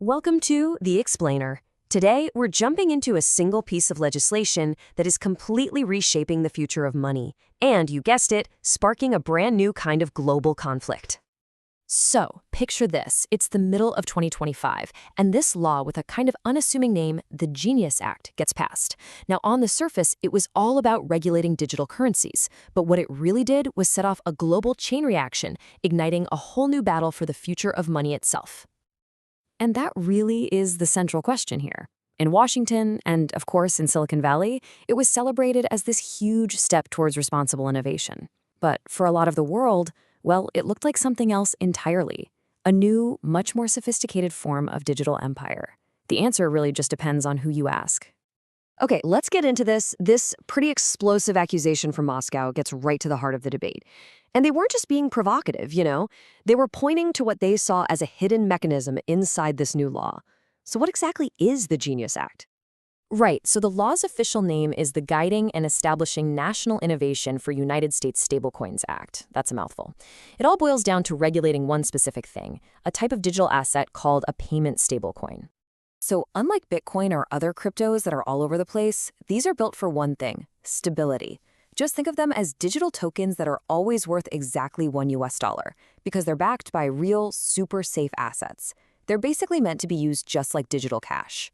Welcome to The Explainer. Today, we're jumping into a single piece of legislation that is completely reshaping the future of money, and you guessed it, sparking a brand new kind of global conflict. So, picture this. It's the middle of 2025, and this law with a kind of unassuming name, the Ingenious Act, gets passed. Now, on the surface, it was all about regulating digital currencies, but what it really did was set off a global chain reaction, igniting a whole new battle for the future of money itself. And that really is the central question here. In Washington, and of course in Silicon Valley, it was celebrated as this huge step towards responsible innovation. But for a lot of the world, well, it looked like something else entirely. A new, much more sophisticated form of digital empire. The answer really just depends on who you ask. Okay, let's get into this. This pretty explosive accusation from Moscow gets right to the heart of the debate. And they weren't just being provocative, They were pointing to what they saw as a hidden mechanism inside this new law. So what exactly is the Genius Act? Right, so the law's official name is the Guiding and Establishing National Innovation for United States Stablecoins Act. That's a mouthful. It all boils down to regulating one specific thing, a type of digital asset called a payment stablecoin. So unlike Bitcoin or other cryptos that are all over the place, these are built for one thing, stability. Just think of them as digital tokens that are always worth exactly $1 because they're backed by real, super safe assets. They're basically meant to be used just like digital cash.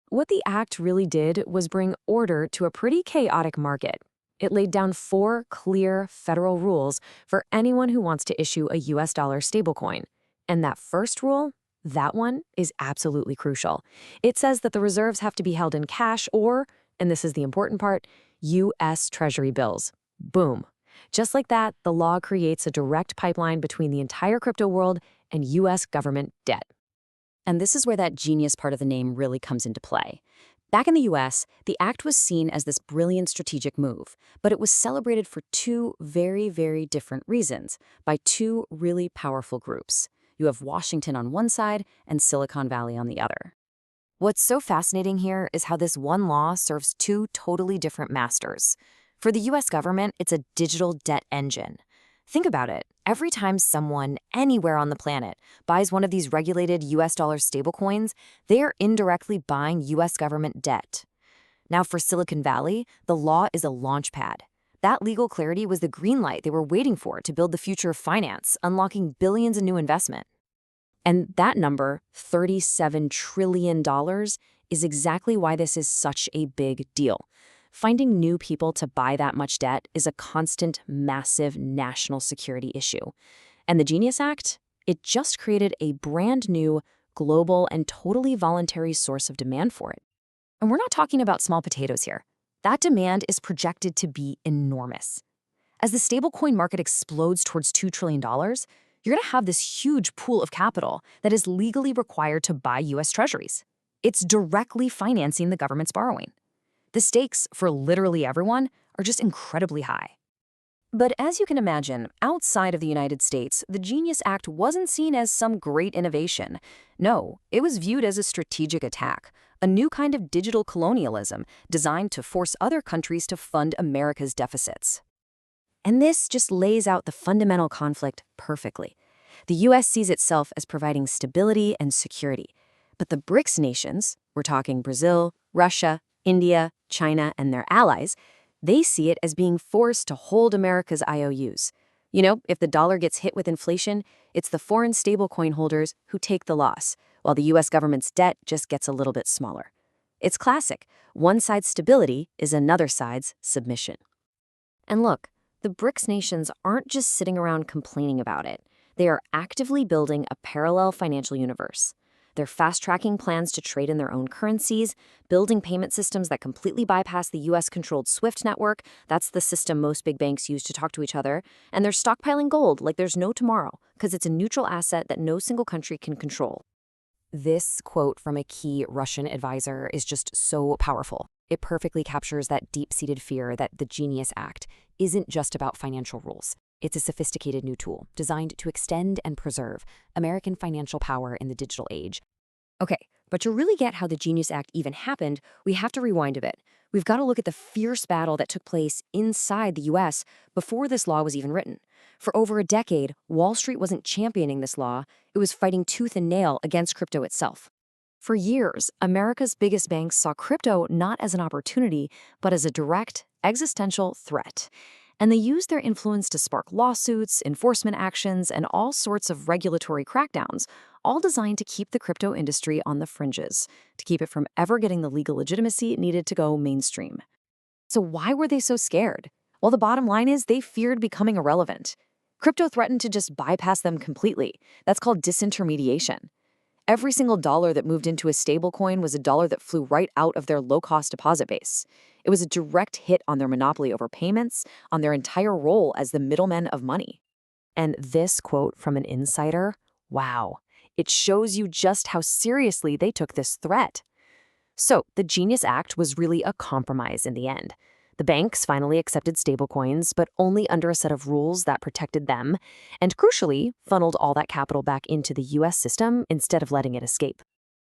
What the act really did was bring order to a pretty chaotic market. It laid down 4 clear federal rules for anyone who wants to issue a US dollar stablecoin. And that first rule, that one is absolutely crucial. It says that the reserves have to be held in cash or, and this is the important part, U.S. Treasury bills. Boom. Just like that, the law creates a direct pipeline between the entire crypto world and U.S. government debt. And this is where that genius part of the name really comes into play. Back in the U.S., the act was seen as this brilliant strategic move, but it was celebrated for 2 very, very different reasons by 2 really powerful groups. You have Washington on one side and Silicon Valley on the other. What's so fascinating here is how this one law serves 2 totally different masters. For the US government, it's a digital debt engine. Think about it. Every time someone, anywhere on the planet, buys one of these regulated US dollar stablecoins, they are indirectly buying US government debt. Now for Silicon Valley, the law is a launchpad. That legal clarity was the green light they were waiting for to build the future of finance, unlocking billions in new investment. And that number, $37 trillion, is exactly why this is such a big deal. Finding new people to buy that much debt is a constant, massive national security issue. And the Genius Act? It just created a brand new, global, and totally voluntary source of demand for it. And we're not talking about small potatoes here. That demand is projected to be enormous. As the stablecoin market explodes towards $2 trillion, you're going to have this huge pool of capital that is legally required to buy U.S. treasuries. It's directly financing the government's borrowing. The stakes for literally everyone are just incredibly high. But as you can imagine, outside of the United States, the Genius Act wasn't seen as some great innovation. No, it was viewed as a strategic attack, a new kind of digital colonialism designed to force other countries to fund America's deficits. And this just lays out the fundamental conflict perfectly. The U.S. sees itself as providing stability and security. But the BRICS nations, we're talking Brazil, Russia, India, China, and their allies, they see it as being forced to hold America's IOUs. If the dollar gets hit with inflation, it's the foreign stablecoin holders who take the loss, while the U.S. government's debt just gets a little bit smaller. It's classic. One side's stability is another side's submission. And look, the BRICS nations aren't just sitting around complaining about it. They are actively building a parallel financial universe. They're fast-tracking plans to trade in their own currencies, building payment systems that completely bypass the U.S.-controlled SWIFT network. That's the system most big banks use to talk to each other. And they're stockpiling gold like there's no tomorrow, because it's a neutral asset that no single country can control. This quote from a key Russian advisor is just so powerful. It perfectly captures that deep-seated fear that the Genius Act isn't just about financial rules. It's a sophisticated new tool designed to extend and preserve American financial power in the digital age. Okay, but to really get how the Genius Act even happened, we have to rewind a bit. We've got to look at the fierce battle that took place inside the U.S. before this law was even written. For over a decade, Wall Street wasn't championing this law. It was fighting tooth and nail against crypto itself. For years, America's biggest banks saw crypto not as an opportunity, but as a direct, existential threat. And they used their influence to spark lawsuits, enforcement actions, and all sorts of regulatory crackdowns, all designed to keep the crypto industry on the fringes, to keep it from ever getting the legal legitimacy it needed to go mainstream. So why were they so scared? Well, the bottom line is they feared becoming irrelevant. Crypto threatened to just bypass them completely. That's called disintermediation. Every single dollar that moved into a stablecoin was a dollar that flew right out of their low-cost deposit base. It was a direct hit on their monopoly over payments, on their entire role as the middlemen of money. And this quote from an insider, wow, it shows you just how seriously they took this threat. So the Genius Act was really a compromise in the end. The banks finally accepted stablecoins, but only under a set of rules that protected them, and crucially, funneled all that capital back into the US system instead of letting it escape.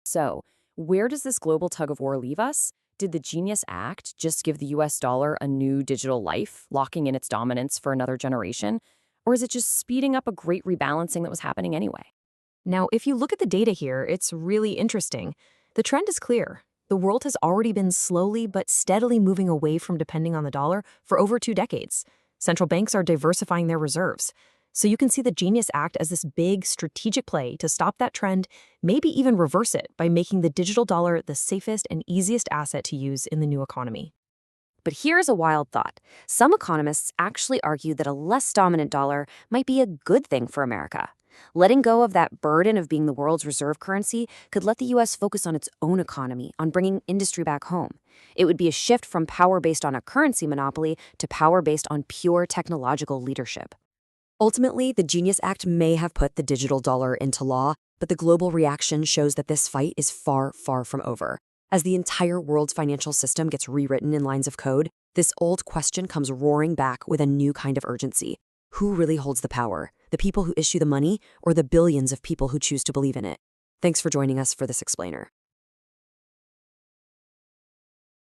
So, where does this global tug of war leave us? Did the Genius Act just give the US dollar a new digital life, locking in its dominance for another generation? Or is it just speeding up a great rebalancing that was happening anyway? Now, if you look at the data here, it's really interesting. The trend is clear. The world has already been slowly but steadily moving away from depending on the dollar for over 2 decades. Central banks are diversifying their reserves. So you can see the Genius Act as this big strategic play to stop that trend, maybe even reverse it by making the digital dollar the safest and easiest asset to use in the new economy. But here's a wild thought. Some economists actually argue that a less dominant dollar might be a good thing for America. Letting go of that burden of being the world's reserve currency could let the U.S. focus on its own economy, on bringing industry back home. It would be a shift from power based on a currency monopoly to power based on pure technological leadership. Ultimately, the Genius Act may have put the digital dollar into law, but the global reaction shows that this fight is far, far from over. As the entire world's financial system gets rewritten in lines of code, this old question comes roaring back with a new kind of urgency. Who really holds the power? The people who issue the money or the billions of people who choose to believe in it? Thanks for joining us for this explainer.